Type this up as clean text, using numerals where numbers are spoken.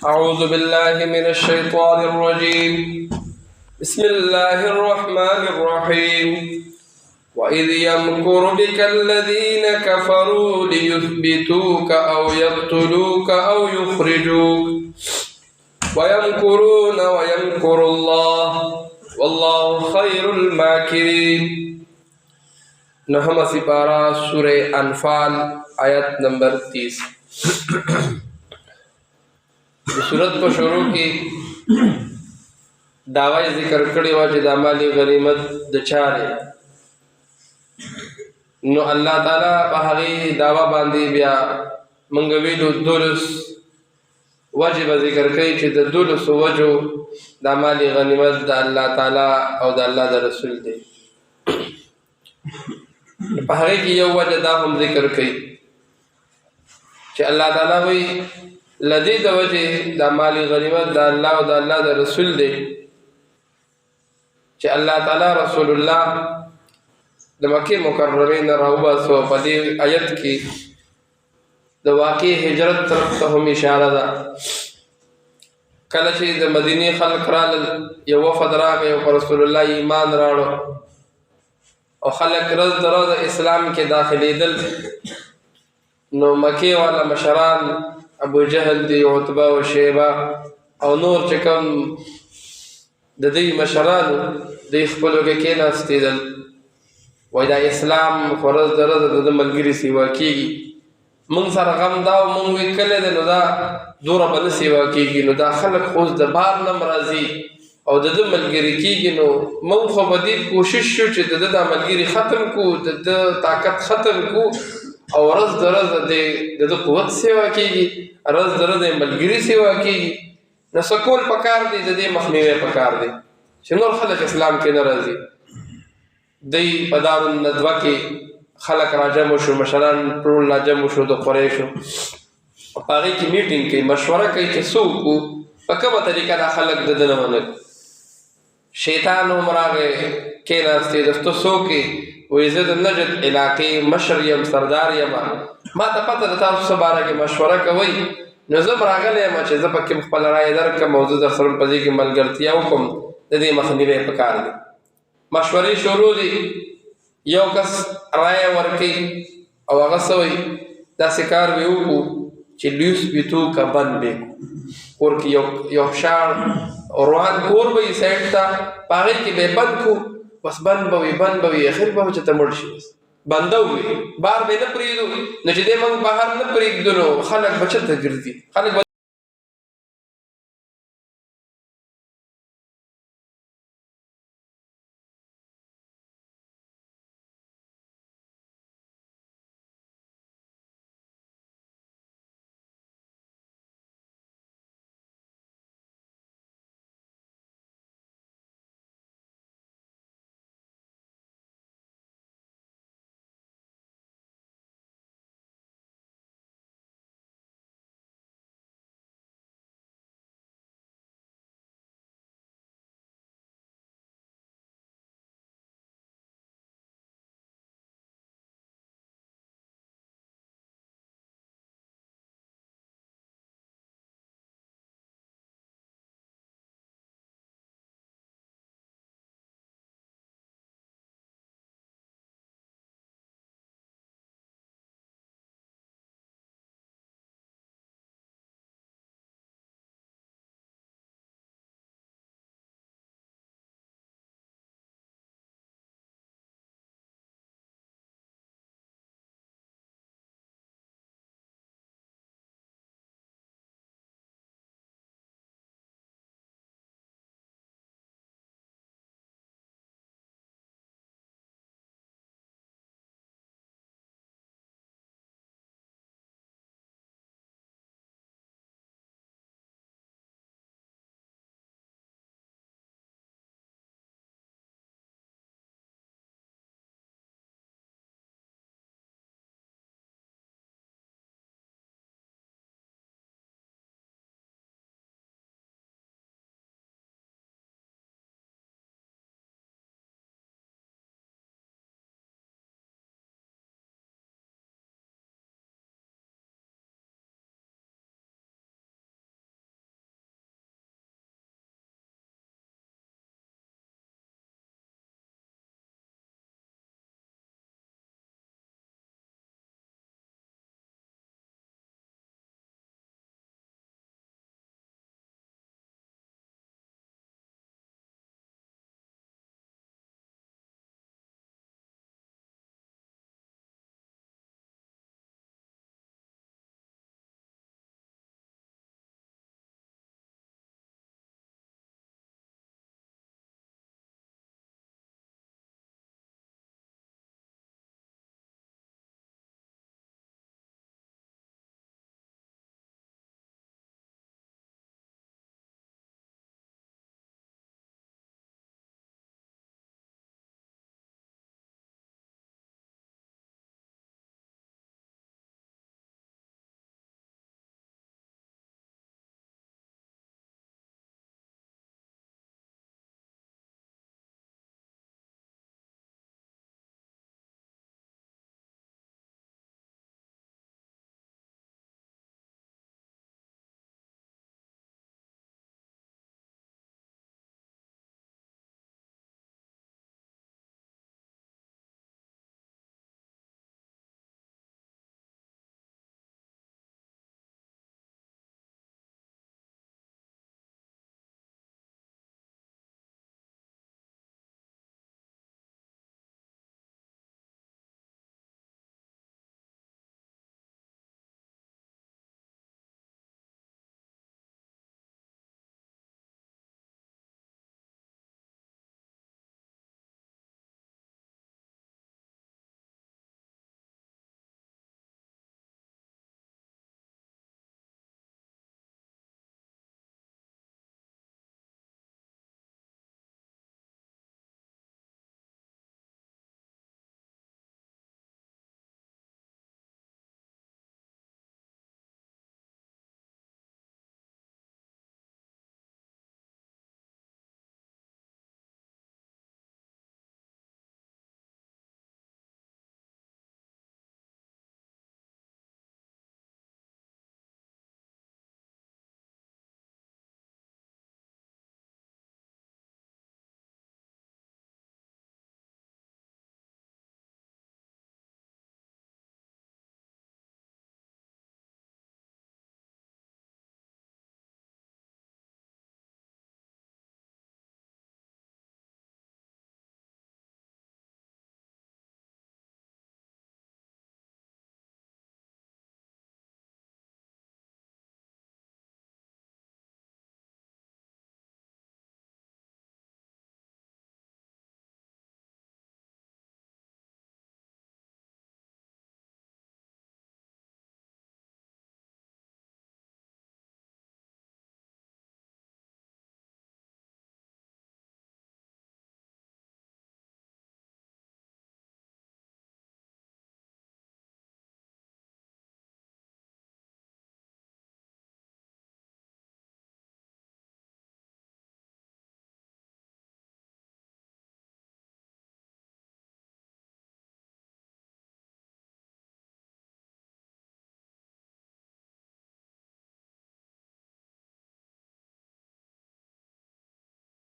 أعوذ بالله من الشيطان الرجيم. بسم الله الرحمن الرحيم. وإذ يمكر بك الذين كفروا ليثبتوك أو يقتلوك أو يخرجوك ويمكرون ويمكر الله والله خير الماكرين. نحمہ سپارہ سورہ انفال آیت نمبر 30. سورت په شروع کې دعوی ذکر کړی و چې د مالی غنیمت د چاره، نو الله تعالی په هغه دعوا باندې بیا مونږ ویلو دولس واجب ذکر کوي چې د دولس وجو د مالی غنیمت د الله تعالی او د الله د رسول دی. په هغه کې یو وجه دا هم ذکر کوي چې الله تعالی وی لدی د وجه د مالی غنیمت د الله او د الله د رسول دی چې الله تعالی رسول الله د مکه مکرمه نه راوباسو. په دې آیت کې د واقع هجرت طرف ته هم اشاره ده. کله چې د مدینه خلق رال یو وفد راغی او رسول الله ایمان راوړ او خلق رز دراز اسلام کې داخليدل، نو مکه والا مشران ابو جهل دی، عتبہ و شیبہ او نور چې کوم د دې مشرانو د خپلو کې کېناستېدل، وایي دا اسلام خو ورځ د ورځې د ملګري سیوا کېږي، موږ سره غم دا او موږ وی کلی دی نو دا دوره به نه سیوا کېږي، نو دا خلک خو اوس د بار نه م راځي او د ده ملګري کېږي، نو موږ خو به دې کوشش شو چې د ده دا ملګري ختم کړو، د ده طاقت ختم کړو او ورځ د ورځې د ده قوت سیوا کېږي، ورځ د ورځې ملګري سیوا کېږي. نو څه کول پکار دی، د دې مخنیوی پکار دی چې نور خلک اسلام کې نه راځي. دی په دارالندوه کې خلک راجمع شو، مشران ټول راجمع شو د قریشو، په هغې کې میټینګ کوي، مشوره کوي چې څه وکړو، په کومه طریقه دا خلک د ده نه منل. شیطان هم راغی کېناستې، د ته څوک یې؟ وایي زه د نجد علاقې مشر یم، سردار یم، ما ته پته د تاسو څه باره کې مشوره کوئ، نو زه م راغلی یم چې زه پکې خپله رایه درکړم او زه در سره په دې کې ملګرتیا وکړم، د دې مخنیوی پکار دی. مشورې شروع دي، یو کس رایه ورکوي او هغه څه وایي داسې کار به وکړو چې لیثبتوک بند به کړو، کور کې یو شاړ روان کور به یې سایډ ته، په هغې کې به یې بند کړو، بس بند به وي بند به وي، اخر به چې ته مړ شي، بس بنده وي، بار به نه پرېږدو. نو چې دی موږ بهر نه پرېږدو نو خلک به چېرته ګرځي؟ خلک